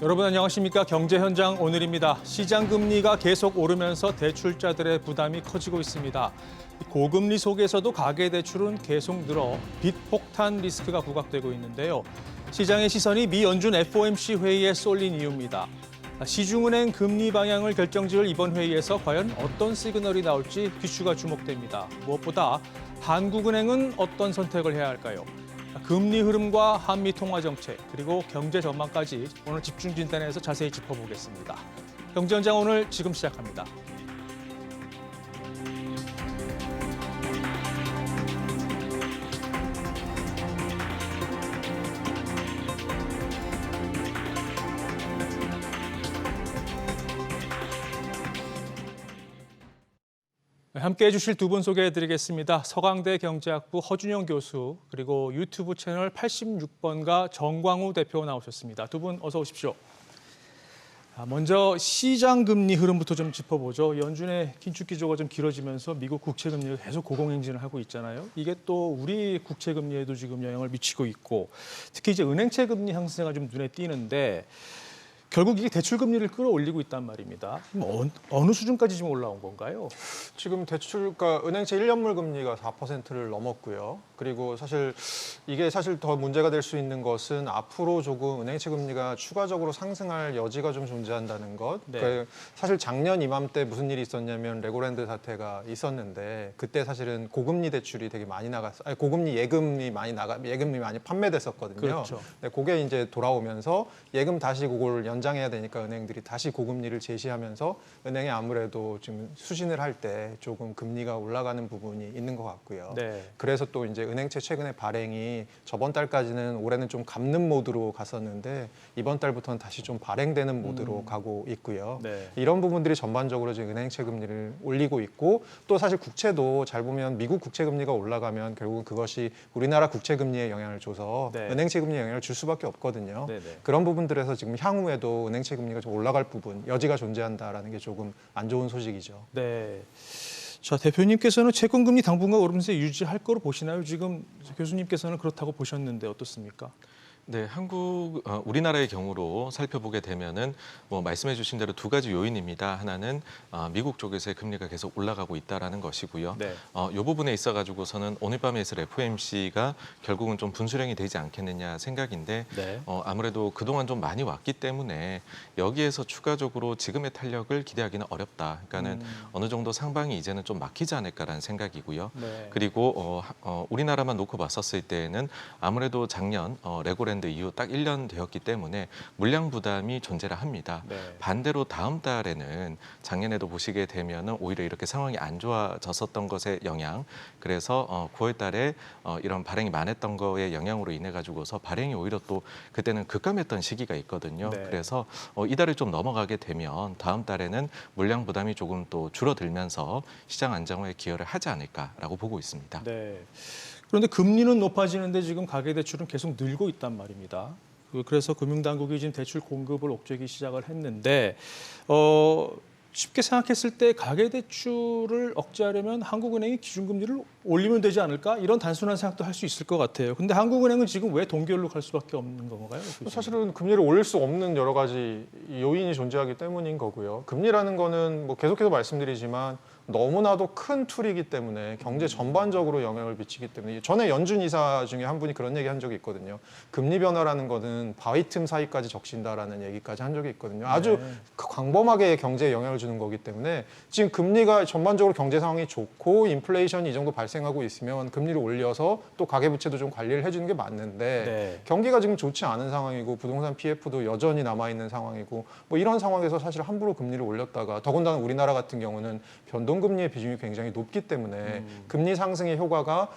여러분 안녕하십니까? 경제 현장 오늘입니다. 시장 금리가 계속 오르면서 대출자들의 부담이 커지고 있습니다. 고금리 속에서도 가계 대출은 계속 늘어 빚 폭탄 리스크가 부각되고 있는데요. 시장의 시선이 미 연준 FOMC 회의에 쏠린 이유입니다. 시중은행 금리 방향을 결정지을 이번 회의에서 과연 어떤 시그널이 나올지 이슈가 주목됩니다. 무엇보다 한국은행은 어떤 선택을 해야 할까요? 금리 흐름과 한미 통화 정책 그리고 경제 전망까지 오늘 집중 진단에서 자세히 짚어보겠습니다. 경제 현장 오늘 지금 시작합니다. 함께해 주실 두 분 소개해드리겠습니다. 서강대 경제학부 허준영 교수 그리고 유튜브 채널 86번가 정광우 대표 나오셨습니다. 두 분 어서 오십시오. 먼저 시장 금리 흐름부터 좀 짚어보죠. 연준의 긴축 기조가 좀 길어지면서 미국 국채 금리가 계속 고공행진을 하고 있잖아요. 이게 또 우리 국채 금리에도 지금 영향을 미치고 있고 특히 이제 은행채 금리 향세가 좀 눈에 띄는데 결국 이게 대출 금리를 끌어올리고 있단 말입니다. 어느 수준까지 지금 올라온 건가요? 지금 대출가 은행채 1년물 금리가 4%를 넘었고요. 그리고 이게 더 문제가 될 수 있는 것은 앞으로 조금 은행채 금리가 추가적으로 상승할 여지가 좀 존재한다는 것. 네. 사실 작년 이맘때 무슨 일이 있었냐면 레고랜드 사태가 있었는데 그때 사실은 고금리 대출이 되게 많이 고금리 예금이 많이 판매됐었거든요. 그렇죠. 네, 그게 이제 돌아오면서 예금 다시 그걸 연장해야 되니까 은행들이 다시 고금리를 제시하면서 은행이 아무래도 지금 수신을 할 때 조금 금리가 올라가는 부분이 있는 것 같고요. 네. 그래서 또 이제 은행채 최근에 발행이 저번 달까지는 올해는 좀 갚는 모드로 갔었는데 이번 달부터는 다시 좀 발행되는 모드로 가고 있고요. 네. 이런 부분들이 전반적으로 지금 은행채 금리를 올리고 있고 또 사실 국채도 잘 보면 미국 국채 금리가 올라가면 결국은 그것이 우리나라 국채 금리에 영향을 줘서 네. 은행채 금리에 영향을 줄 수밖에 없거든요. 네네. 그런 부분들에서 지금 향후에도 은행채 금리가 좀 올라갈 부분, 여지가 존재한다라는 게 조금 안 좋은 소식이죠. 네. 자, 대표님께서는 채권금리 당분간 오르면서 유지할 거로 보시나요? 지금 교수님께서는 그렇다고 보셨는데 어떻습니까? 네, 우리나라의 경우로 살펴보게 되면은 말씀해 주신 대로 두 가지 요인입니다. 하나는 미국 쪽에서의 금리가 계속 올라가고 있다라는 것이고요. 네. 이 부분에 있어 가지고서는 오늘 밤에 있을 FOMC가 결국은 좀 분수령이 되지 않겠느냐 생각인데 네. 아무래도 그동안 좀 많이 왔기 때문에 여기에서 추가적으로 지금의 탄력을 기대하기는 어렵다. 그러니까는 어느 정도 상방이 이제는 좀 막히지 않을까라는 생각이고요. 네. 그리고 우리나라만 놓고 봤었을 때에는 아무래도 작년 레고랜드 이후 딱 1년 되었기 때문에 물량 부담이 존재를 합니다. 네. 반대로 다음 달에는 작년에도 보시게 되면은 오히려 이렇게 상황이 안 좋아졌었던 것의 영향, 그래서 9월 달에 이런 발행이 많았던 거의 영향으로 인해 가지고서 발행이 오히려 또 그때는 급감했던 시기가 있거든요. 네. 그래서 이달을 좀 넘어가게 되면 다음 달에는 물량 부담이 조금 또 줄어들면서 시장 안정화에 기여를 하지 않을까라고 보고 있습니다. 네. 그런데 금리는 높아지는데 지금 가계대출은 계속 늘고 있단 말입니다. 그래서 금융당국이 지금 대출 공급을 억제하기 시작을 했는데 쉽게 생각했을 때 가계대출을 억제하려면 한국은행이 기준금리를 올리면 되지 않을까? 이런 단순한 생각도 할 수 있을 것 같아요. 근데 한국은행은 지금 왜 동결로 갈 수밖에 없는 건가요? 사실은 금리를 올릴 수 없는 여러 가지 요인이 존재하기 때문인 거고요. 금리라는 거는 계속해서 말씀드리지만 너무나도 큰 툴이기 때문에 경제 전반적으로 영향을 미치기 때문에 전에 연준 이사 중에 한 분이 그런 얘기 한 적이 있거든요. 금리 변화라는 거는 바위 틈 사이까지 적신다라는 얘기까지 한 적이 있거든요. 아주 광범하게 경제에 영향을 주는 거기 때문에 지금 금리가 전반적으로 경제 상황이 좋고 인플레이션이 이 정도 발생하고 있으면 금리를 올려서 또 가계부채도 좀 관리를 해주는 게 맞는데 네. 경기가 지금 좋지 않은 상황이고 부동산 PF도 여전히 남아있는 상황이고 이런 상황에서 사실 함부로 금리를 올렸다가 더군다나 우리나라 같은 경우는 변동금리의 비중이 굉장히 높기 때문에 금리 상승의 효과가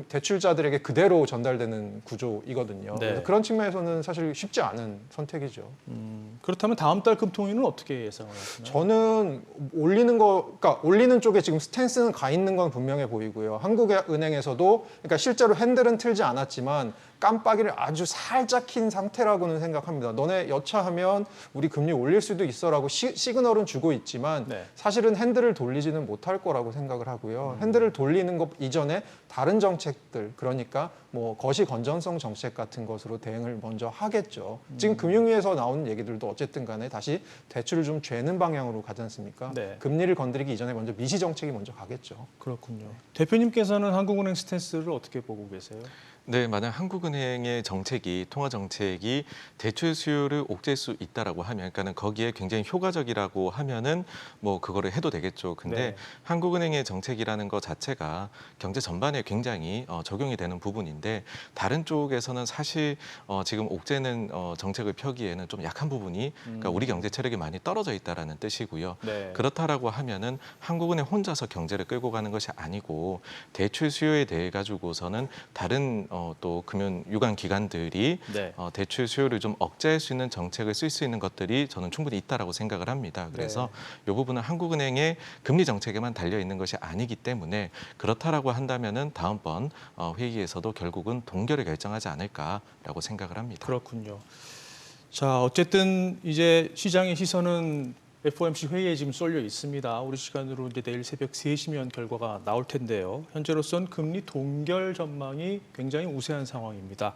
대출자들에게 그대로 전달되는 구조이거든요. 네. 그래서 그런 측면에서는 사실 쉽지 않은 선택이죠. 그렇다면 다음 달 금통위는 어떻게 예상을 하시나요? 저는 올리는 쪽에 지금 스탠스는 가 있는 건 분명해 보이고요. 한국은행에서도 그러니까 실제로 핸들은 틀지 않았지만 깜빡이를 아주 살짝 킨 상태라고는 생각합니다. 너네 여차하면 우리 금리 올릴 수도 있어라고 시그널은 주고 있지만 네. 사실은 핸들을 돌리지는 못할 거라고 생각을 하고요. 핸들을 돌리는 것 이전에 다른 정책들, 그러니까 뭐 거시 건전성 정책 같은 것으로 대응을 먼저 하겠죠. 지금 금융위에서 나오는 얘기들도 어쨌든 간에 다시 대출을 좀 죄는 방향으로 가지 않습니까? 네. 금리를 건드리기 이전에 먼저 미시 정책이 먼저 가겠죠. 그렇군요. 대표님께서는 한국은행 스탠스를 어떻게 보고 계세요? 네, 만약 한국은행의 정책이 통화 정책이 대출 수요를 옥죄할 수 있다라고 하면, 그러니까는 거기에 굉장히 효과적이라고 하면은 뭐 그거를 해도 되겠죠. 근데 네. 한국은행의 정책이라는 것 자체가 경제 전반에 굉장히 적용이 되는 부분인데 다른 쪽에서는 사실 지금 옥죄는 정책을 펴기에는 좀 약한 부분이 그러니까 우리 경제 체력이 많이 떨어져 있다라는 뜻이고요. 네. 그렇다라고 하면은 한국은행 혼자서 경제를 끌고 가는 것이 아니고 대출 수요에 대해 가지고서는 다른 또 금융 유관 기관들이 네. 대출 수요를 좀 억제할 수 있는 정책을 쓸 수 있는 것들이 저는 충분히 있다라고 생각을 합니다. 그래서 이 부분은 한국은행의 금리 정책에만 달려 있는 것이 아니기 때문에 그렇다라고 한다면은 다음번 회의에서도 결국은 동결을 결정하지 않을까라고 생각을 합니다. 그렇군요. 자, 어쨌든 이제 시장의 시선은 FOMC 회의에 지금 쏠려 있습니다. 우리 시간으로 이제 내일 새벽 3시면 결과가 나올 텐데요. 현재로선 금리 동결 전망이 굉장히 우세한 상황입니다.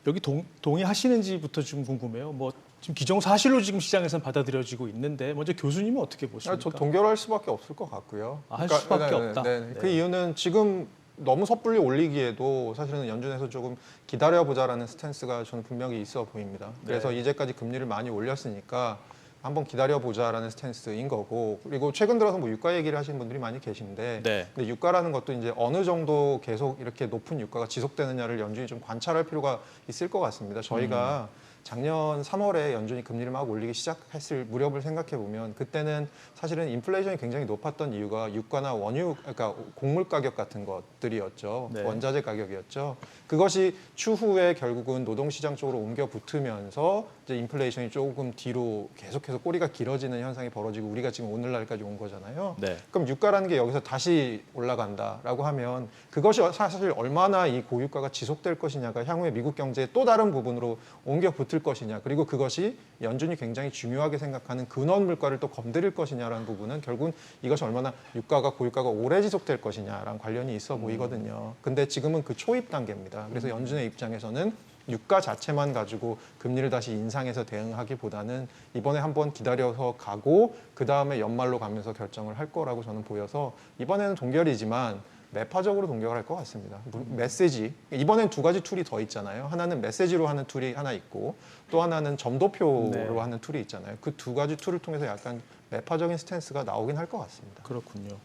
여기 동의하시는지부터 좀 궁금해요. 뭐 지금 기정사실로 지금 시장에서는 받아들여지고 있는데 먼저 교수님은 어떻게 보십니까? 저 동결할 수밖에 없을 것 같고요. 할 수밖에 없다. 네. 그 네. 이유는 지금 너무 섣불리 올리기에도 사실은 연준에서 조금 기다려보자라는 스탠스가 저는 분명히 있어 보입니다. 그래서 네. 이제까지 금리를 많이 올렸으니까 한번 기다려보자라는 스탠스인 거고, 그리고 최근 들어서 뭐 유가 얘기를 하시는 분들이 많이 계신데 네. 근데 유가라는 것도 이제 어느 정도 계속 이렇게 높은 유가가 지속되느냐를 연준이 좀 관찰할 필요가 있을 것 같습니다. 저희가 작년 3월에 연준이 금리를 막 올리기 시작했을 무렵을 생각해 보면 그때는 사실은 인플레이션이 굉장히 높았던 이유가 유가나 원유, 그러니까 곡물 가격 같은 것들이었죠. 네. 원자재 가격이었죠. 그것이 추후에 결국은 노동시장 쪽으로 옮겨 붙으면서 이제 인플레이션이 조금 뒤로 계속해서 꼬리가 길어지는 현상이 벌어지고 우리가 지금 오늘날까지 온 거잖아요. 네. 그럼 유가라는 게 여기서 다시 올라간다라고 하면 그것이 사실 얼마나 이 고유가가 지속될 것이냐가 향후에 미국 경제의 또 다른 부분으로 옮겨 붙을 것이냐, 그리고 그것이 연준이 굉장히 중요하게 생각하는 근원 물가를 또 건드릴 것이냐라는 부분은 결국은 이것이 얼마나 유가가 고유가가 오래 지속될 것이냐랑 관련이 있어 보이거든요. 근데 지금은 그 초입 단계입니다. 그래서 연준의 입장에서는 유가 자체만 가지고 금리를 다시 인상해서 대응하기보다는 이번에 한번 기다려서 가고 그 다음에 연말로 가면서 결정을 할 거라고 저는 보여서 이번에는 동결이지만 매파적으로 동결할 것 같습니다. 메시지, 이번엔 두 가지 툴이 더 있잖아요. 하나는 메시지로 하는 툴이 하나 있고 또 하나는 점도표로 네. 하는 툴이 있잖아요. 그 두 가지 툴을 통해서 약간 매파적인 스탠스가 나오긴 할 것 같습니다. 그렇군요.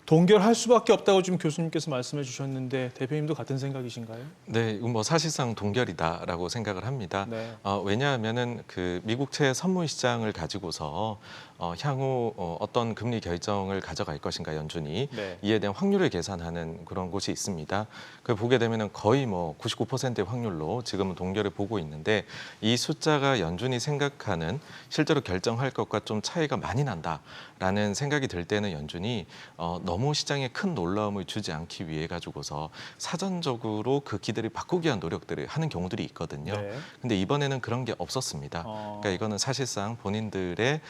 동결할 수밖에 없다고 지금 교수님께서 말씀해 주셨는데 대표님도 같은 생각이신가요? 네, 뭐 사실상 동결이다라고 생각을 합니다. 네. 왜냐하면은 그 미국채 선물 시장을 가지고서 향후 어떤 금리 결정을 가져갈 것인가 연준이 네. 이에 대한 확률을 계산하는 그런 곳이 있습니다. 그 보게 되면은 거의 뭐 99%의 확률로 지금은 동결을 보고 있는데 이 숫자가 연준이 생각하는 실제로 결정할 것과 좀 차이가 많이 난다라는 생각이 들 때는 연준이 너무 시장에 큰 놀라움을 주지 않기 위해 가지고서 사전적으로 그 기대를 바꾸기 위한 노력들을 하는 경우들이 있거든요. 네. 근데 이번에는 그런 게 없었습니다. 그러니까 이거는 사실상 본인들의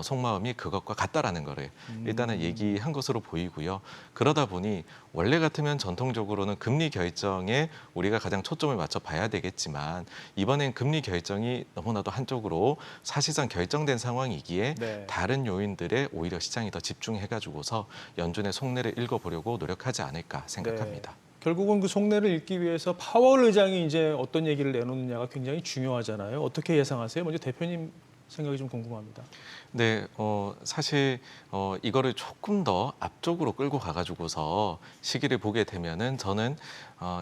속마음이 그것과 같다라는 거를 일단은 얘기한 것으로 보이고요. 그러다 보니 원래 같으면 전통적으로는 금리 결정에 우리가 가장 초점을 맞춰 봐야 되겠지만 이번엔 금리 결정이 너무나도 한쪽으로 사실상 결정된 상황이기에 네. 다른 요인들에 오히려 시장이 더 집중해가지고서 연준의 속내를 읽어보려고 노력하지 않을까 생각합니다. 네. 결국은 그 속내를 읽기 위해서 파월 의장이 이제 어떤 얘기를 내놓느냐가 굉장히 중요하잖아요. 어떻게 예상하세요? 먼저 대표님 생각이 좀 궁금합니다. 네, 사실 이거를 조금 더 앞쪽으로 끌고 가가지고서 시기를 보게 되면은 저는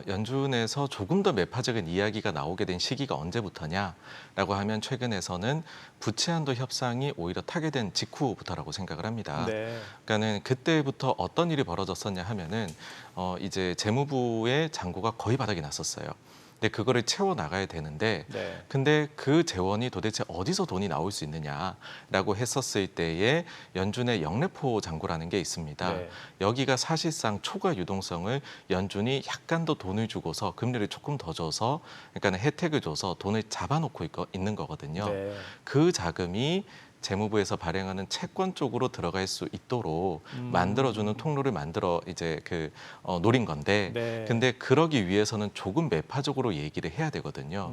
연준에서 조금 더 매파적인 이야기가 나오게 된 시기가 언제부터냐라고 하면 최근에서는 부채 한도 협상이 오히려 타결된 직후부터라고 생각을 합니다. 네. 그러니까는 그때부터 어떤 일이 벌어졌었냐 하면은 이제 재무부의 잔고가 거의 바닥이 났었어요. 근데 그거를 채워 나가야 되는데 네. 근데 그 재원이 도대체 어디서 돈이 나올 수 있느냐라고 했었을 때에 연준의 영래포 잔고라는 게 있습니다. 네. 여기가 사실상 초과 유동성을 연준이 약간 더 돈을 주고서 금리를 조금 더 줘서 그러니까 혜택을 줘서 돈을 잡아놓고 있는 거거든요. 네. 그 자금이 재무부에서 발행하는 채권 쪽으로 들어갈 수 있도록 만들어주는 통로를 만들어 이제 노린 건데, 네. 근데 그러기 위해서는 조금 매파적으로 얘기를 해야 되거든요.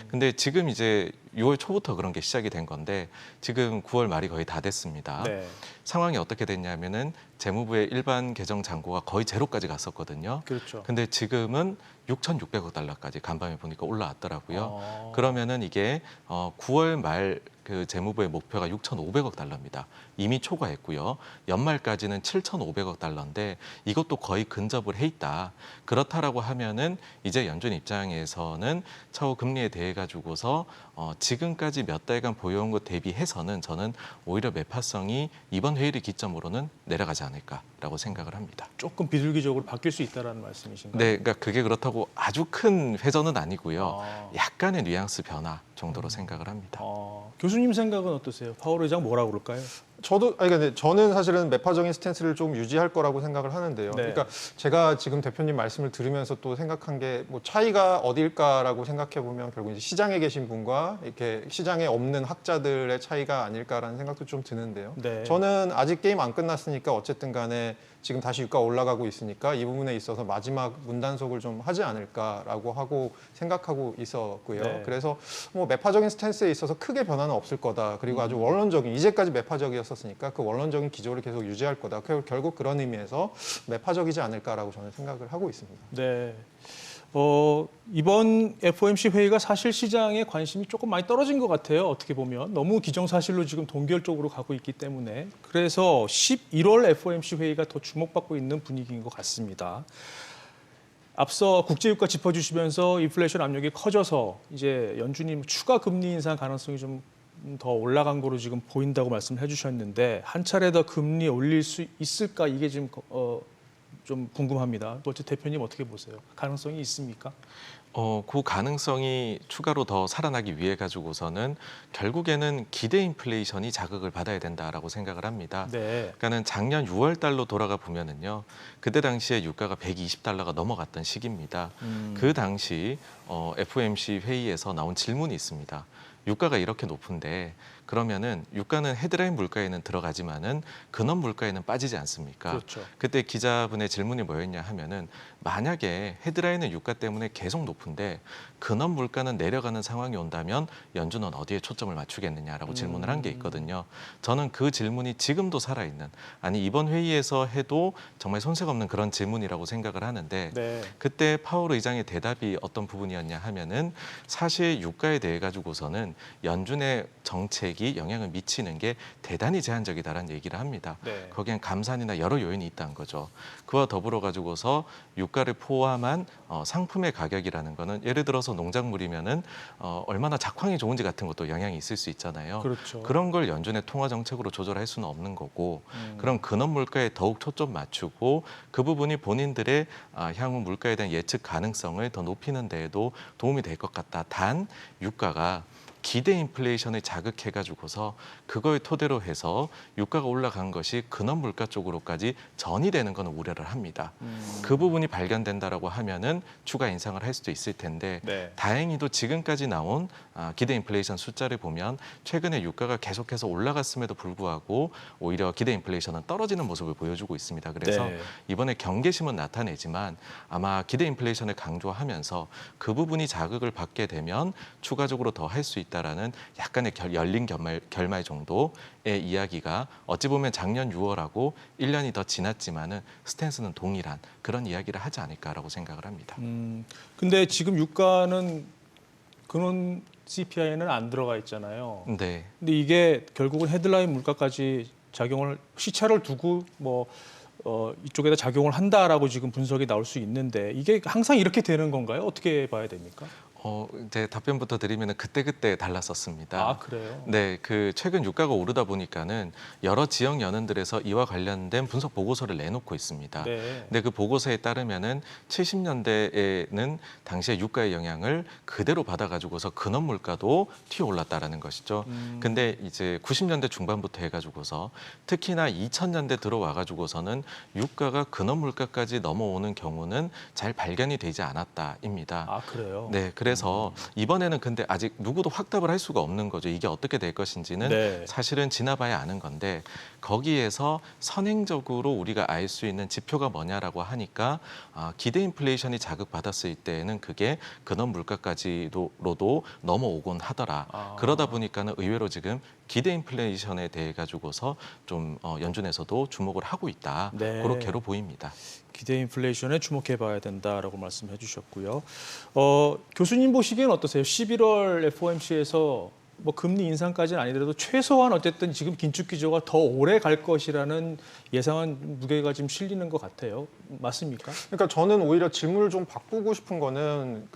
근데 지금 이제 6월 초부터 그런 게 시작이 된 건데 지금 9월 말이 거의 다 됐습니다. 네. 상황이 어떻게 됐냐면은 재무부의 일반 계정 잔고가 거의 제로까지 갔었거든요. 그렇죠. 근데 지금은 6,600억 달러까지 간밤에 보니까 올라왔더라고요. 어. 그러면은 이게 9월 말 그 재무부의 목표가 6,500억 달러입니다. 이미 초과했고요. 연말까지는 7,500억 달러인데 이것도 거의 근접을 해 있다. 그렇다라고 하면은 이제 연준 입장에서는 차후 금리에 대해 가지고서 지금까지 몇 달간 보여온 것 대비해서는 저는 오히려 매파성이 이번 회의를 기점으로는 내려가지 않을까라고 생각을 합니다. 조금 비둘기적으로 바뀔 수 있다라는 말씀이신가요? 네, 그러니까 그게 그렇다고 아주 큰 회전은 아니고요. 아. 약간의 뉘앙스 변화 정도로 생각을 합니다. 교수님 생각은 어떠세요? 파월 의장 뭐라 그럴까요? 근데 저는 사실은 매파적인 스탠스를 좀 유지할 거라고 생각을 하는데요. 네. 그러니까 제가 지금 대표님 말씀을 들으면서 또 생각한 게 뭐 차이가 어딜까라고 생각해 보면 결국 이제 시장에 계신 분과 이렇게 시장에 없는 학자들의 차이가 아닐까라는 생각도 좀 드는데요. 네. 저는 아직 게임 안 끝났으니까 어쨌든 간에 지금 다시 유가 올라가고 있으니까 이 부분에 있어서 마지막 문단속을 좀 하지 않을까라고 하고 생각하고 있었고요. 네. 그래서 뭐 매파적인 스탠스에 있어서 크게 변화는 없을 거다. 그리고 아주 원론적인 이제까지 매파적이었으니까 그 원론적인 기조를 계속 유지할 거다. 결국 그런 의미에서 매파적이지 않을까라고 저는 생각을 하고 있습니다. 네. 이번 FOMC 회의가 사실 시장의 관심이 조금 많이 떨어진 것 같아요. 어떻게 보면 너무 기정사실로 지금 동결적으로 가고 있기 때문에 그래서 11월 FOMC 회의가 더 주목받고 있는 분위기인 것 같습니다. 앞서 국제유가 짚어주시면서 인플레이션 압력이 커져서 이제 연준이 추가 금리 인상 가능성이 좀 더 올라간 거로 지금 보인다고 말씀을 해주셨는데 한 차례 더 금리 올릴 수 있을까 이게 지금 좀 궁금합니다. 어째 대표님 어떻게 보세요? 가능성이 있습니까? 그 가능성이 추가로 더 살아나기 위해 가지고서는 결국에는 기대 인플레이션이 자극을 받아야 된다라고 생각을 합니다. 네. 그러니까는 작년 6월 달로 돌아가 보면은요, 그때 당시에 유가가 120달러가 넘어갔던 시기입니다. 그 당시 FOMC 회의에서 나온 질문이 있습니다. 유가가 이렇게 높은데 그러면은 유가는 헤드라인 물가에는 들어가지만은 근원 물가에는 빠지지 않습니까? 그렇죠. 그때 기자분의 질문이 뭐였냐 하면은 만약에 헤드라인은 유가 때문에 계속 높은데 근원 물가는 내려가는 상황이 온다면 연준은 어디에 초점을 맞추겠느냐라고 질문을 한 게 있거든요. 저는 그 질문이 지금도 살아있는, 아니 이번 회의에서 해도 정말 손색 없는 그런 질문이라고 생각을 하는데 네. 그때 파월 의장의 대답이 어떤 부분이었냐 하면은 사실 유가에 대해 가지고서는 연준의 정책이 영향을 미치는 게 대단히 제한적이다라는 얘기를 합니다. 네. 거기엔 감산이나 여러 요인이 있다는 거죠. 그와 더불어 가지고서 유가를 포함한 상품의 가격이라는 거는 예를 들어서 농작물이면은 얼마나 작황이 좋은지 같은 것도 영향이 있을 수 있잖아요. 그렇죠. 그런 걸 연준의 통화 정책으로 조절할 수는 없는 거고 그런 근원 물가에 더욱 초점 맞추고 그 부분이 본인들의 향후 물가에 대한 예측 가능성을 더 높이는 데에도 도움이 될 것 같다. 단 유가가 기대 인플레이션을 자극해가지고서 그걸 토대로 해서 유가가 올라간 것이 근원 물가 쪽으로까지 전이되는 것은 우려를 합니다. 그 부분이 발견된다라고 하면은 추가 인상을 할 수도 있을 텐데 네. 다행히도 지금까지 나온 기대 인플레이션 숫자를 보면 최근에 유가가 계속해서 올라갔음에도 불구하고 오히려 기대 인플레이션은 떨어지는 모습을 보여주고 있습니다. 그래서 네. 이번에 경계심은 나타내지만 아마 기대 인플레이션을 강조하면서 그 부분이 자극을 받게 되면 추가적으로 더 할 수 있다라는 약간의 열린 결말 정도의 이야기가 어찌 보면 작년 6월하고 1년이 더 지났지만은 스탠스는 동일한 그런 이야기를 하지 않을까라고 생각을 합니다. 근데 지금 유가는 근원 CPI에는 안 들어가 있잖아요. 네. 근데 이게 결국은 헤드라인 물가까지 작용을 시차를 두고 이쪽에다 작용을 한다라고 지금 분석이 나올 수 있는데 이게 항상 이렇게 되는 건가요? 어떻게 봐야 됩니까? 이제 답변부터 드리면은 그때 달랐었습니다. 아, 그래요? 네, 그 최근 유가가 오르다 보니까는 여러 지역 연은들에서 이와 관련된 분석 보고서를 내놓고 있습니다. 네. 근데 그 보고서에 따르면은 70년대에는 당시의 유가의 영향을 그대로 받아가지고서 근원 물가도 튀어올랐다라는 것이죠. 근데 이제 90년대 중반부터 해가지고서 특히나 2000년대 들어와가지고서는 유가가 근원 물가까지 넘어오는 경우는 잘 발견이 되지 않았다입니다. 아, 그래요? 네, 그래서 이번에는 근데 아직 누구도 확답을 할 수가 없는 거죠. 이게 어떻게 될 것인지는 네. 사실은 지나봐야 아는 건데 거기에서 선행적으로 우리가 알 수 있는 지표가 뭐냐라고 하니까 기대 인플레이션이 자극받았을 때에는 그게 근원 물가까지로도 넘어오곤 하더라. 그러다 보니까는 의외로 지금 기대 인플레이션에 대해 가지고서 좀 연준에서도 주목을 하고 있다. 네. 그렇게로 보입니다. 기대 인플레이션에 주목해 봐야 된다라고 말씀해 주셨고요. 교수님 보시기엔 어떠세요? 11월 FOMC에서 뭐 금리 인상까지는 아니더라도 최소한 어쨌든 지금 긴축 기조가 더 오래 갈 것이라는 예상한 무게가 지금 실리는 것 같아요. 맞습니까? 그러니까 저는 오히려 질문을 좀 바꾸고 싶은 거는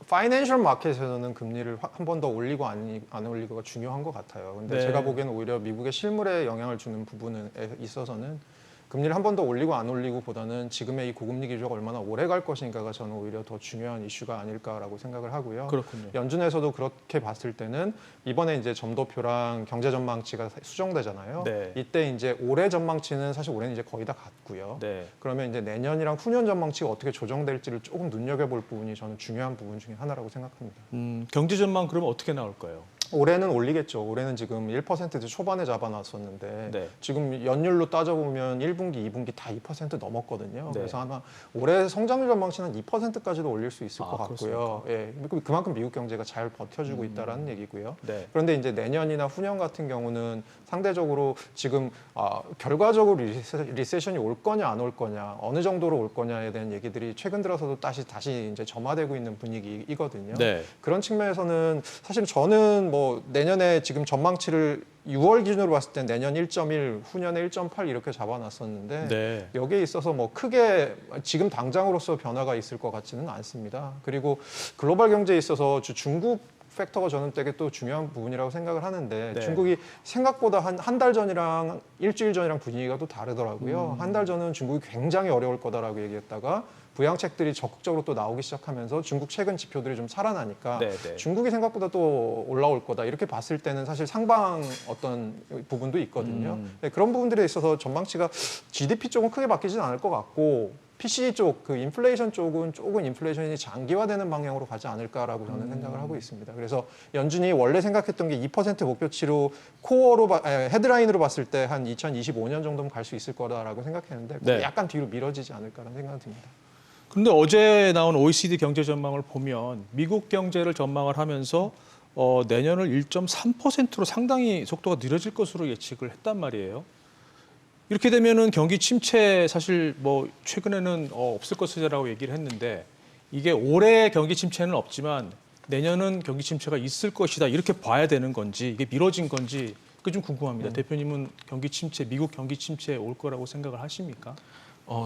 파이낸셜 마켓에서는 금리를 한 번 더 올리고 안 올리고가 중요한 것 같아요. 근데 네. 제가 보기에는 오히려 미국의 실물에 영향을 주는 부분에 있어서는 금리를 한 번 더 올리고 안 올리고보다는 지금의 이 고금리 기조가 얼마나 오래 갈 것인가가 저는 오히려 더 중요한 이슈가 아닐까라고 생각을 하고요. 그렇군요. 연준에서도 그렇게 봤을 때는 이번에 이제 점도표랑 경제 전망치가 수정되잖아요. 네. 이때 이제 올해 전망치는 사실 올해는 이제 거의 다 같고요. 네. 그러면 이제 내년이랑 후년 전망치가 어떻게 조정될지를 조금 눈여겨볼 부분이 저는 중요한 부분 중에 하나라고 생각합니다. 경제 전망 그러면 어떻게 나올까요? 올해는 올리겠죠. 올해는 지금 1% 초반에 잡아놨었는데 네. 지금 연율로 따져보면 1분기, 2분기 다 2% 넘었거든요. 네. 그래서 아마 올해 성장률 전망치는 2%까지도 올릴 수 있을 것 같고요. 그렇습니까? 예, 그만큼 미국 경제가 잘 버텨주고 있다라는 얘기고요. 네. 그런데 이제 내년이나 후년 같은 경우는 상대적으로 지금 결과적으로 리세션이 올 거냐 안 올 거냐, 어느 정도로 올 거냐에 대한 얘기들이 최근 들어서도 다시 이제 점화되고 있는 분위기이거든요. 네. 그런 측면에서는 사실 저는 뭐 내년에 지금 전망치를 6월 기준으로 봤을 때 내년 1.1, 후년에 1.8 이렇게 잡아놨었는데 네. 여기에 있어서 뭐 크게 지금 당장으로서 변화가 있을 것 같지는 않습니다. 그리고 글로벌 경제에 있어서 중국 팩터가 저는 되게 또 중요한 부분이라고 생각을 하는데 네. 중국이 생각보다 한 달 전이랑 일주일 전이랑 분위기가 또 다르더라고요. 한 달 전은 중국이 굉장히 어려울 거다라고 얘기했다가 부양책들이 적극적으로 또 나오기 시작하면서 중국 최근 지표들이 좀 살아나니까 네, 네. 중국이 생각보다 또 올라올 거다 이렇게 봤을 때는 사실 상방 어떤 부분도 있거든요. 네, 그런 부분들에 있어서 전망치가 GDP 쪽은 크게 바뀌지는 않을 것 같고 PCE 쪽, 그 인플레이션 쪽은 조금 인플레이션이 장기화되는 방향으로 가지 않을까라고 저는 생각을 하고 있습니다. 그래서 연준이 원래 생각했던 게 2% 목표치로 헤드라인으로 봤을 때 한 2025년 정도면 갈 수 있을 거다라고 생각했는데 네. 약간 뒤로 미뤄지지 않을까라는 생각이 듭니다. 그런데 어제 나온 OECD 경제 전망을 보면 미국 경제를 전망을 하면서 내년을 1.3%로 상당히 속도가 느려질 것으로 예측을 했단 말이에요. 이렇게 되면은 경기 침체 사실 뭐 최근에는 없을 것이라고 얘기를 했는데 이게 올해 경기 침체는 없지만 내년은 경기 침체가 있을 것이다 이렇게 봐야 되는 건지 이게 미뤄진 건지 그게 좀 궁금합니다. 대표님은 경기 침체, 미국 경기 침체 올 거라고 생각을 하십니까?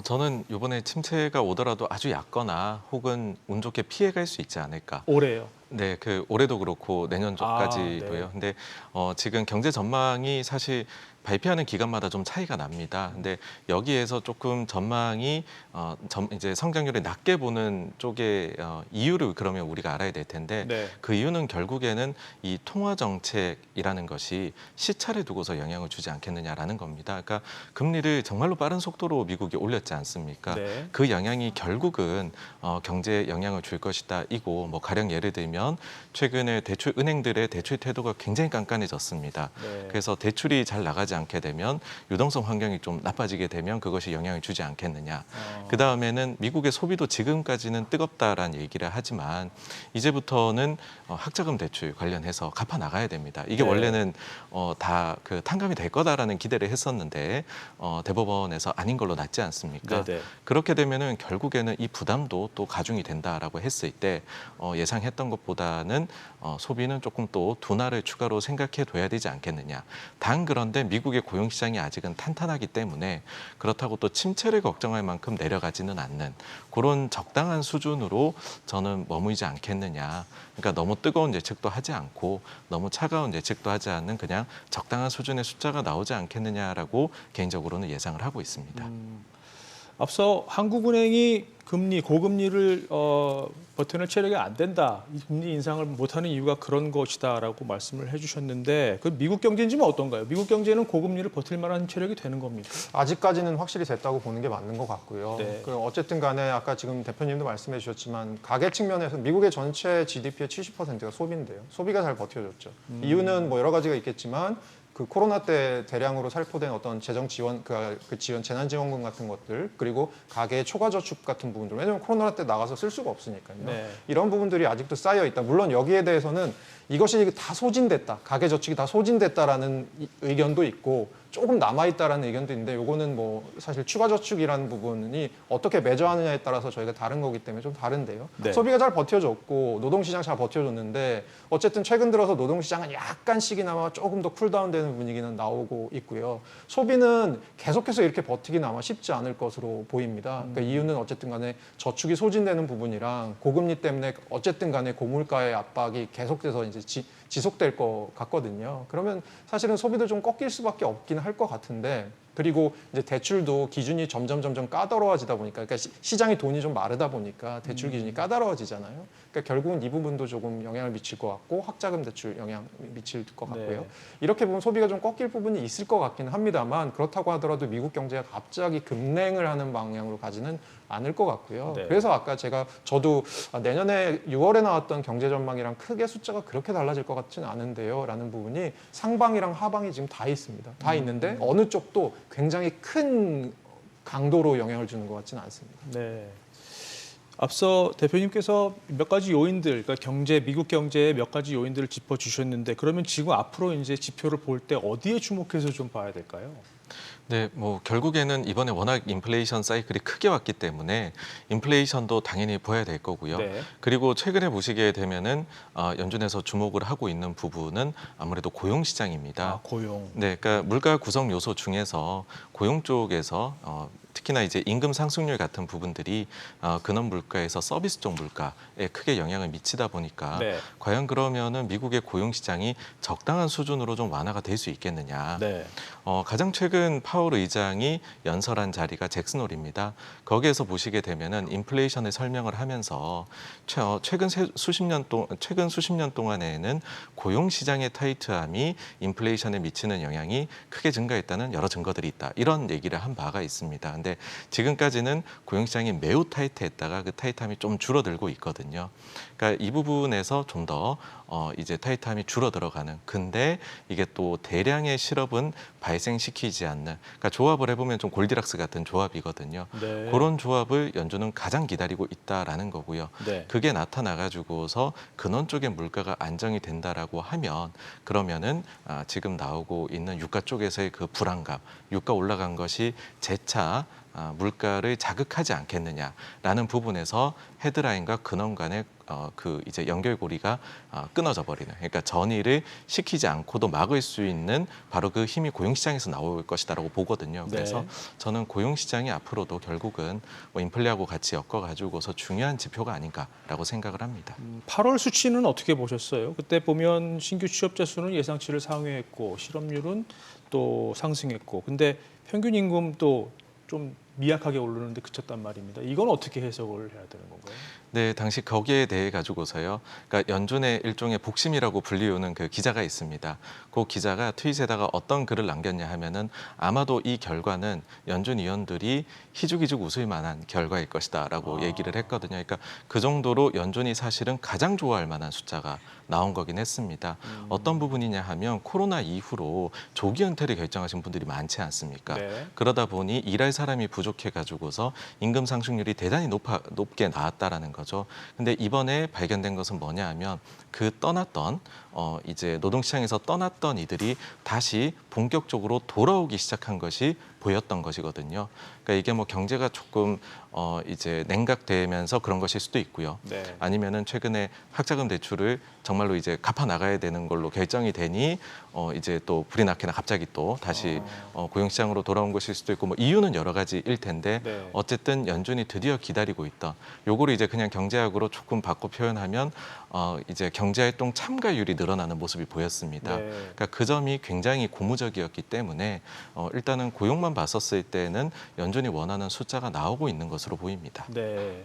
저는 이번에 침체가 오더라도 아주 얕거나 혹은 운 좋게 피해갈 수 있지 않을까. 올해요. 네, 그 올해도 그렇고 내년까지도요. 네. 근데 지금 경제 전망이 사실 발표하는 기간마다 좀 차이가 납니다. 근데 여기에서 조금 전망이 이제 성장률을 낮게 보는 쪽의 이유를 그러면 우리가 알아야 될 텐데 네. 그 이유는 결국에는 이 통화 정책이라는 것이 시차를 두고서 영향을 주지 않겠느냐라는 겁니다. 그러니까 금리를 정말로 빠른 속도로 미국이 올렸지 않습니까? 네. 그 영향이 결국은 경제에 영향을 줄 것이다. 이고 뭐 가령 예를 들면 최근에 은행들의 대출 태도가 굉장히 깐깐해졌습니다. 네. 그래서 대출이 잘 나가지 않게 되면 유동성 환경이 좀 나빠지게 되면 그것이 영향을 주지 않겠느냐. 그다음에는 미국의 소비도 지금까지는 뜨겁다라는 얘기를 하지만 이제부터는 학자금 대출 관련해서 갚아 나가야 됩니다. 이게 네. 원래는 다 그 탕감이 될 거다라는 기대를 했었는데 대법원에서 아닌 걸로 났지 않습니까? 네네. 그렇게 되면은 결국에는 이 부담도 또 가중이 된다라고 했을 때 예상했던 것보다 것보다는 소비는 조금 또 둔화를 추가로 생각해 둬야 되지 않겠느냐. 단 그런데 미국의 고용시장이 아직은 탄탄하기 때문에 그렇다고 또 침체를 걱정할 만큼 내려가지는 않는 그런 적당한 수준으로 저는 머무르지 않겠느냐. 그러니까 너무 뜨거운 예측도 하지 않고 너무 차가운 예측도 하지 않는 그냥 적당한 수준의 숫자가 나오지 않겠느냐라고 개인적으로는 예상을 하고 있습니다. 앞서 한국은행이 고금리를 버텨낼 체력이 안 된다. 이 금리 인상을 못하는 이유가 그런 것이다라고 말씀을 해주셨는데 그 미국 경제는 지금 어떤가요? 미국 경제는 고금리를 버틸 만한 체력이 되는 겁니까? 아직까지는 확실히 됐다고 보는 게 맞는 것 같고요. 네. 어쨌든 간에 아까 지금 대표님도 말씀해 주셨지만 가계 측면에서 미국의 전체 GDP의 70%가 소비인데요. 소비가 잘 버텨줬죠. 이유는 뭐 여러 가지가 있겠지만 그 코로나 때 대량으로 살포된 어떤 재정 지원, 그 지원, 재난지원금 같은 것들, 그리고 가계의 초과저축 같은 부분들. 왜냐하면 코로나 때 나가서 쓸 수가 없으니까요. 네. 이런 부분들이 아직도 쌓여 있다. 물론 여기에 대해서는 이것이 다 소진됐다, 가계 저축이 다 소진됐다라는 의견도 있고 조금 남아있다라는 의견도 있는데 요거는 뭐 사실 추가 저축이라는 부분이 어떻게 매저하느냐에 따라서 저희가 다른 거기 때문에 좀 다른데요. 네. 소비가 잘 버텨줬고 노동시장 잘 버텨줬는데 어쨌든 최근 들어서 노동시장은 약간씩이나마 조금 더 쿨다운되는 분위기는 나오고 있고요. 소비는 계속해서 이렇게 버티기는 아마 쉽지 않을 것으로 보입니다. 그러니까 이유는 어쨌든 간에 저축이 소진되는 부분이랑 고금리 때문에 어쨌든 간에 고물가의 압박이 계속돼서 이제 지속될 것 같거든요. 그러면 사실은 소비도 좀 꺾일 수밖에 없긴 할 것 같은데 그리고 이제 대출도 기준이 점점 까다로워지다 보니까 그러니까 시장의 돈이 좀 마르다 보니까 대출 기준이 까다로워지잖아요. 그러니까 결국은 이 부분도 조금 영향을 미칠 것 같고 학자금 대출 영향 미칠 것 같고요. 네. 이렇게 보면 소비가 좀 꺾일 부분이 있을 것 같기는 합니다만 그렇다고 하더라도 미국 경제가 갑자기 급냉을 하는 방향으로 가지는 않을 것 같고요. 네. 그래서 아까 저도 내년에 6월에 나왔던 경제 전망이랑 크게 숫자가 그렇게 달라질 것 같지는 않은데요. 라는 부분이 상방이랑 하방이 지금 다 있습니다. 다 있는데 어느 쪽도 굉장히 큰 강도로 영향을 주는 것 같지는 않습니다. 네. 앞서 대표님께서 몇 가지 요인들, 그러니까 미국 경제의 몇 가지 요인들을 짚어주셨는데 그러면 지금 앞으로 이제 지표를 볼 때 어디에 주목해서 좀 봐야 될까요? 네, 뭐 결국에는 이번에 워낙 인플레이션 사이클이 크게 왔기 때문에 인플레이션도 당연히 보여야 될 거고요. 네. 그리고 최근에 보시게 되면은 연준에서 주목을 하고 있는 부분은 아무래도 고용 시장입니다. 아, 고용. 네, 그러니까 물가 구성 요소 중에서 고용 쪽에서 특히나 이제 임금 상승률 같은 부분들이 근원 물가에서 서비스 쪽 물가에 크게 영향을 미치다 보니까 네. 과연 그러면은 미국의 고용 시장이 적당한 수준으로 좀 완화가 될 수 있겠느냐? 네. 가장 최근 파월 의장이 연설한 자리가 잭슨홀입니다. 거기에서 보시게 되면은 인플레이션을 설명을 하면서 최근 수십 년 동안에는 고용 시장의 타이트함이 인플레이션에 미치는 영향이 크게 증가했다는 여러 증거들이 있다. 이런 얘기를 한 바가 있습니다. 근데 지금까지는 고용 시장이 매우 타이트했다가 그 타이트함이 좀 줄어들고 있거든요. 그러니까 이 부분에서 좀 더 이제 타이트함이 줄어들어가는. 근데 이게 또 대량의 실업은 발생시키지 않는. 그러니까 조합을 해보면 좀 골디락스 같은 조합이거든요. 네. 그런 조합을 연준은 가장 기다리고 있다라는 거고요. 네. 그게 나타나가지고서 근원 쪽의 물가가 안정이 된다라고 하면 그러면은 지금 나오고 있는 유가 쪽에서의 그 불안감, 유가 올라간 것이 재차 물가를 자극하지 않겠느냐라는 부분에서 헤드라인과 근원 간의 그 이제 연결고리가 끊어져 버리는, 그러니까 전이를 시키지 않고도 막을 수 있는 바로 그 힘이 고용시장에서 나올 것이다라고 보거든요. 그래서 네. 저는 고용시장이 앞으로도 결국은 뭐 인플레하고 같이 엮어가지고서 중요한 지표가 아닌가라고 생각을 합니다. 8월 수치는 어떻게 보셨어요? 그때 보면 신규 취업자 수는 예상치를 상회했고 실업률은 또 상승했고 근데 평균 임금도 좀 미약하게 오르는데 그쳤단 말입니다. 이건 어떻게 해석을 해야 되는 건가요? 네, 당시 거기에 대해 가지고서요. 그러니까 연준의 일종의 복심이라고 불리우는 그 기자가 있습니다. 그 기자가 트윗에다가 어떤 글을 남겼냐 하면은 아마도 이 결과는 연준 위원들이 희죽희죽 웃을 만한 결과일 것이다라고 얘기를 했거든요. 그러니까 그 정도로 연준이 사실은 가장 좋아할 만한 숫자가 나온 거긴 했습니다. 어떤 부분이냐 하면 코로나 이후로 조기 은퇴를 결정하신 분들이 많지 않습니까? 네. 그러다 보니 일할 사람이 부족해 가지고서 임금 상승률이 대단히 높게 나왔다라는 거죠. 근데 이번에 발견된 것은 뭐냐 하면 그 떠났던 이제 노동시장에서 떠났던 이들이 다시 본격적으로 돌아오기 시작한 것이 보였던 것이거든요. 그러니까 이게 뭐 경제가 조금 이제 냉각되면서 그런 것일 수도 있고요. 네. 아니면은 최근에 학자금 대출을 정말로 이제 갚아 나가야 되는 걸로 결정이 되니 이제 또 불이 나거나 갑자기 또 다시 고용시장으로 돌아온 것일 수도 있고 뭐 이유는 여러 가지일 텐데 네. 어쨌든 연준이 드디어 기다리고 있다. 요거를 이제 그냥 경제학으로 조금 바꿔 표현하면 이제 경제활동 참가율이 늘어나는 모습이 보였습니다. 네. 그러니까 그 점이 굉장히 고무적이었기 때문에 일단은 고용만 봤었을 때는 연준이 원하는 숫자가 나오고 있는 것으로 보입니다. 네.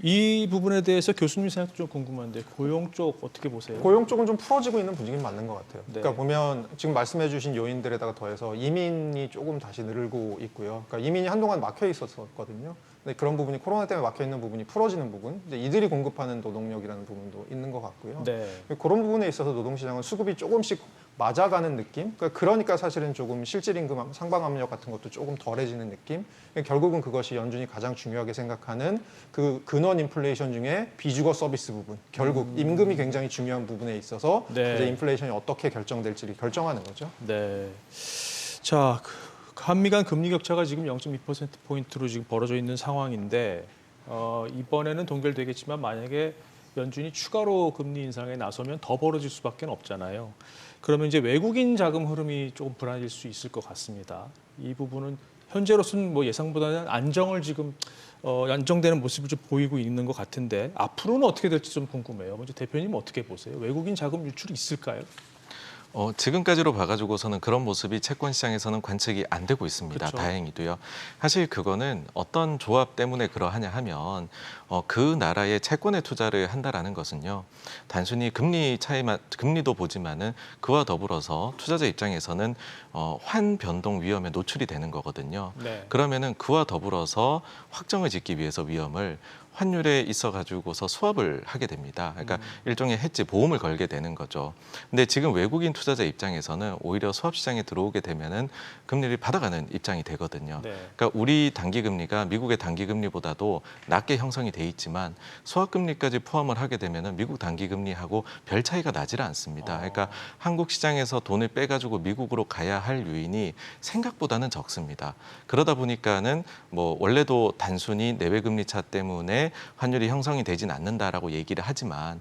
이 부분에 대해서 교수님 생각도 좀 궁금한데 고용 쪽 어떻게 보세요? 고용 쪽은 좀 풀어지고 있는 분위기는 맞는 것 같아요. 네. 그러니까 보면 지금 말씀해주신 요인들에다가 더해서 이민이 조금 다시 늘고 있고요. 그러니까 이민이 한동안 막혀 있었거든요. 근데 그런 부분이 코로나 때문에 막혀 있는 부분이 풀어지는 부분, 이제 이들이 공급하는 노동력이라는 부분도 있는 것 같고요. 네. 그런 부분에 있어서 노동시장은 수급이 조금씩 맞아가는 느낌. 그러니까 사실은 조금 실질임금 상방 압력 같은 것도 조금 덜해지는 느낌. 결국은 그것이 연준이 가장 중요하게 생각하는 그 근원 인플레이션 중에 비주거 서비스 부분. 결국 임금이 굉장히 중요한 부분에 있어서 네. 이제 인플레이션이 어떻게 결정될지를 결정하는 거죠. 네. 자, 한미 간 금리 격차가 지금 0.2%포인트로 지금 벌어져 있는 상황인데 이번에는 동결되겠지만 만약에 연준이 추가로 금리 인상에 나서면 더 벌어질 수밖에 없잖아요. 그러면 이제 외국인 자금 흐름이 조금 불안해질 수 있을 것 같습니다. 이 부분은 현재로서는 뭐 예상보다는 안정을 지금 안정되는 모습을 좀 보이고 있는 것 같은데 앞으로는 어떻게 될지 좀 궁금해요. 먼저 대표님 어떻게 보세요? 외국인 자금 유출이 있을까요? 지금까지로 봐가지고서는 그런 모습이 채권 시장에서는 관측이 안 되고 있습니다. 그렇죠. 다행히도요. 사실 그거는 어떤 조합 때문에 그러하냐 하면 그 나라의 채권에 투자를 한다라는 것은요. 단순히 금리 차이만 금리도 보지만은 그와 더불어서 투자자 입장에서는 환 변동 위험에 노출이 되는 거거든요. 네. 그러면은 그와 더불어서 확정을 짓기 위해서 위험을 환율에 있어 가지고서 수합을 하게 됩니다. 그러니까 일종의 해지 보험을 걸게 되는 거죠. 근데 지금 외국인 투자자 입장에서는 오히려 수합 시장에 들어오게 되면은 금리를 받아가는 입장이 되거든요. 네. 그러니까 우리 단기 금리가 미국의 단기 금리보다도 낮게 형성이 돼 있지만 수합 금리까지 포함을 하게 되면은 미국 단기 금리하고 별 차이가 나질 않습니다. 그러니까 한국 시장에서 돈을 빼 가지고 미국으로 가야 할 요인이 생각보다는 적습니다. 그러다 보니까는 뭐 원래도 단순히 내외 금리 차 때문에 환율이 형성이 되진 않는다라고 얘기를 하지만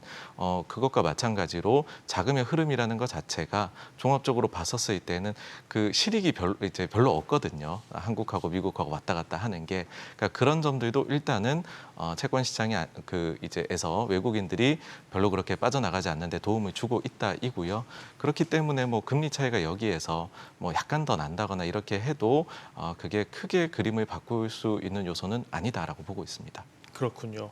그것과 마찬가지로 자금의 흐름이라는 것 자체가 종합적으로 봤었을 때는 그 실익이 별로 없거든요. 한국하고 미국하고 왔다 갔다 하는 게 그러니까 그런 점들도 일단은 채권 시장이 에서 외국인들이 별로 그렇게 빠져나가지 않는데 도움을 주고 있다이고요. 그렇기 때문에 뭐 금리 차이가 여기에서 뭐 약간 더 난다거나 이렇게 해도 그게 크게 그림을 바꿀 수 있는 요소는 아니다라고 보고 있습니다. 그렇군요.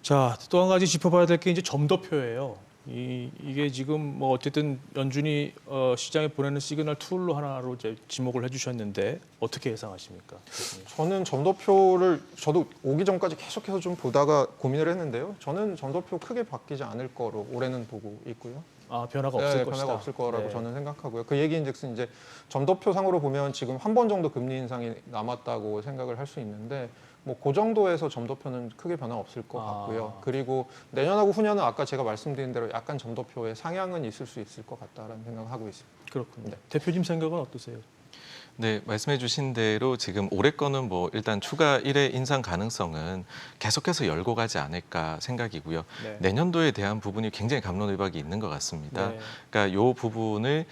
자, 또 한 가지 짚어봐야 될 게 이제 점도표예요. 이게 지금 뭐 어쨌든 연준이 시장에 보내는 시그널 툴로 하나로 이제 지목을 해주셨는데 어떻게 예상하십니까? 교수님? 저는 점도표를 저도 오기 전까지 계속해서 좀 보다가 고민을 했는데요. 저는 점도표 크게 바뀌지 않을 거로 올해는 보고 있고요. 변화가 없을 것이다. 변화가 없을 거라고 네. 저는 생각하고요. 그 얘기인즉슨 이제 점도표 상으로 보면 지금 한 번 정도 금리 인상이 남았다고 생각을 할 수 있는데 뭐 그 정도에서 점도표는 크게 변화 없을 것 같고요. 그리고 내년하고 후년은 아까 제가 말씀드린 대로 약간 점도표의 상향은 있을 수 있을 것 같다라는 생각을 하고 있습니다. 그렇군요. 네. 대표님 생각은 어떠세요? 네, 말씀해 주신 대로 지금 올해 거는 뭐 일단 추가 1회 인상 가능성은 계속해서 열고 가지 않을까 생각이고요. 네. 내년도에 대한 부분이 굉장히 갑론을박이 있는 것 같습니다. 네. 그러니까 이 부분을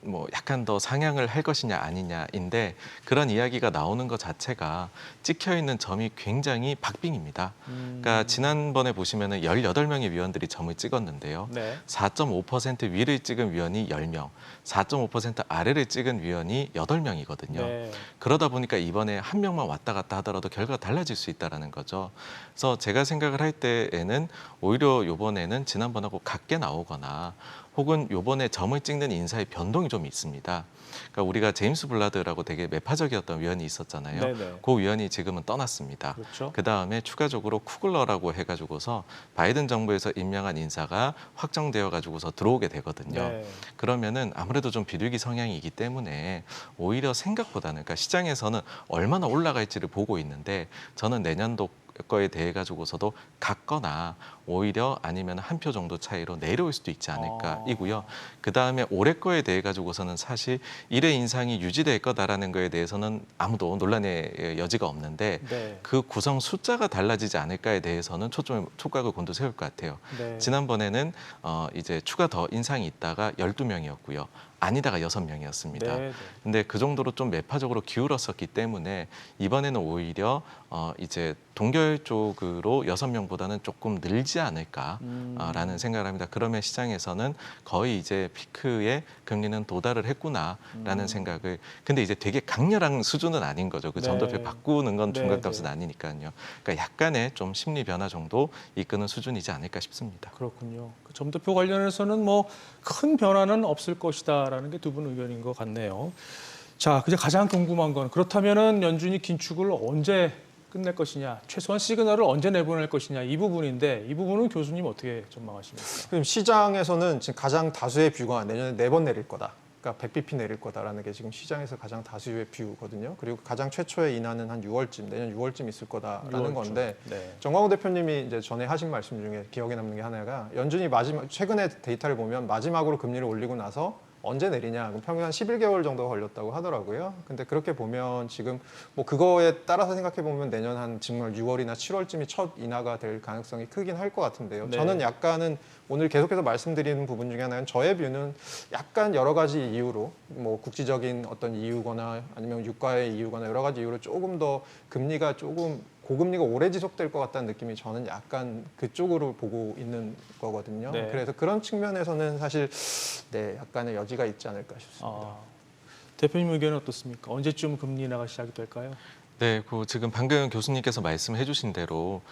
뭐 약간 더 상향을 할 것이냐 아니냐인데 그런 이야기가 나오는 것 자체가 찍혀 있는 점이 굉장히 박빙입니다. 그러니까 지난번에 보시면은 18명의 위원들이 점을 찍었는데요. 네. 4.5% 위를 찍은 위원이 10명, 4.5% 아래를 찍은 위원이 8명이거든요. 네. 그러다 보니까 이번에 한 명만 왔다 갔다 하더라도 결과가 달라질 수 있다는 거죠. 그래서 제가 생각을 할 때에는 오히려 이번에는 지난번하고 같게 나오거나 혹은 이번에 점을 찍는 인사의 변동이 좀 있습니다. 그러니까 우리가 제임스 블라드라고 되게 매파적이었던 위원이 있었잖아요. 네네. 그 위원이 지금은 떠났습니다. 그렇죠. 그 다음에 추가적으로 쿠글러라고 해가지고서 바이든 정부에서 임명한 인사가 확정되어 가지고서 들어오게 되거든요. 네. 그러면은 아무래도 좀 비둘기 성향이기 때문에 오히려 생각보다는 그러니까 시장에서는 얼마나 올라갈지를 보고 있는데 저는 내년도 거에 대해 가지고서도 같거나 오히려 아니면 한 표 정도 차이로 내려올 수도 있지 않을까이고요. 그 다음에 올해 거에 대해 가지고서는 사실 1회 인상이 유지될 거다라는 거에 대해서는 아무도 논란의 여지가 없는데 네. 그 구성 숫자가 달라지지 않을까에 대해서는 촉각을 곤두세울 것 같아요. 네. 지난번에는 이제 추가 더 인상이 있다가 12명이었고요. 아니다가 6명이었습니다. 네. 근데 그 정도로 좀 매파적으로 기울었었기 때문에 이번에는 오히려 이제 동결 쪽으로 6명보다는 조금 늘지 않을까라는 생각을 합니다. 그러면 시장에서는 거의 이제 피크에 금리는 도달을 했구나라는 생각을. 근데 이제 되게 강렬한 수준은 아닌 거죠. 그 네. 점도표 바꾸는 건 네, 중간값은 네. 아니니까요. 그러니까 약간의 좀 심리 변화 정도 이끄는 수준이지 않을까 싶습니다. 그렇군요. 그 점도표 관련해서는 뭐 큰 변화는 없을 것이다라는 게 두 분 의견인 것 같네요. 자, 이제 가장 궁금한 건 그렇다면은 연준이 긴축을 언제 끝낼 것이냐, 최소한 시그널을 언제 내보낼 것이냐 이 부분인데 이 부분은 교수님 어떻게 전망하십니까? 지금 시장에서는 지금 가장 다수의 뷰가 내년에 4번 내릴 거다. 그러니까 100bp 내릴 거다라는 게 지금 시장에서 가장 다수의 뷰거든요. 그리고 가장 최초의 인하는 한 6월쯤, 내년 6월쯤 있을 거다라는 6월쯤. 건데 네. 정광훈 대표님이 이제 전에 하신 말씀 중에 기억에 남는 게 하나가 연준이 최근에 데이터를 보면 마지막으로 금리를 올리고 나서 언제 내리냐? 그럼 평균 한 11개월 정도 걸렸다고 하더라고요. 근데 그렇게 보면 지금 뭐 그거에 따라서 생각해 보면 내년 한 정말 6월이나 7월쯤이 첫 인하가 될 가능성이 크긴 할 것 같은데요. 네. 저는 약간은 오늘 계속해서 말씀드리는 부분 중에 하나는 저의 뷰는 약간 여러 가지 이유로 뭐 국지적인 어떤 이유거나 아니면 유가의 이유거나 여러 가지 이유로 조금 더 금리가 조금 고금리가 오래 지속될 것 같다는 느낌이 저는 약간 그쪽으로 보고 있는 거거든요. 네. 그래서 그런 측면에서는 사실 네, 약간의 여지가 있지 않을까 싶습니다. 대표님 의견은 어떻습니까? 언제쯤 금리 인하가 시작이 될까요? 네, 그 지금 방금 교수님께서 말씀해주신 대로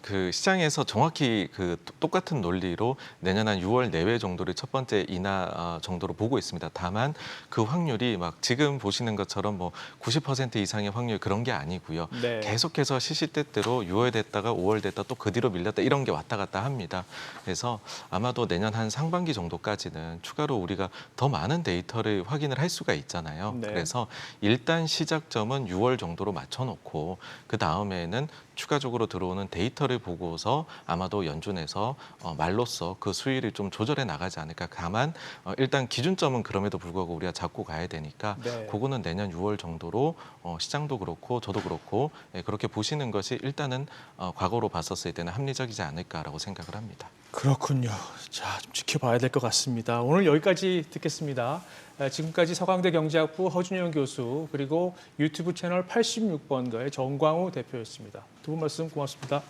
그 시장에서 정확히 그 똑같은 논리로 내년 한 6월 내외 정도를 첫 번째 인하 정도로 보고 있습니다. 다만 그 확률이 막 지금 보시는 것처럼 뭐 90% 이상의 확률 그런 게 아니고요. 네. 계속해서 시시때때로 6월 됐다가 5월 됐다 또 그 뒤로 밀렸다 이런 게 왔다 갔다 합니다. 그래서 아마도 내년 한 상반기 정도까지는 추가로 우리가 더 많은 데이터를 확인을 할 수가 있잖아요. 네. 그래서 일단 시작점은 6월 정도로 맞춰놓고 그 다음에는 추가적으로 들어오는 데이터를 보고서 아마도 연준에서 말로써 그 수위를 좀 조절해 나가지 않을까. 다만 일단 기준점은 그럼에도 불구하고 우리가 잡고 가야 되니까 네. 그거는 내년 6월 정도로 시장도 그렇고 저도 그렇고 그렇게 보시는 것이 일단은 과거로 봤었을 때는 합리적이지 않을까라고 생각을 합니다. 그렇군요. 자, 좀 지켜봐야 될 것 같습니다. 오늘 여기까지 듣겠습니다. 지금까지 서강대 경제학부 허준영 교수 그리고 유튜브 채널 86번가의 정광우 대표였습니다. 두 분 말씀 고맙습니다.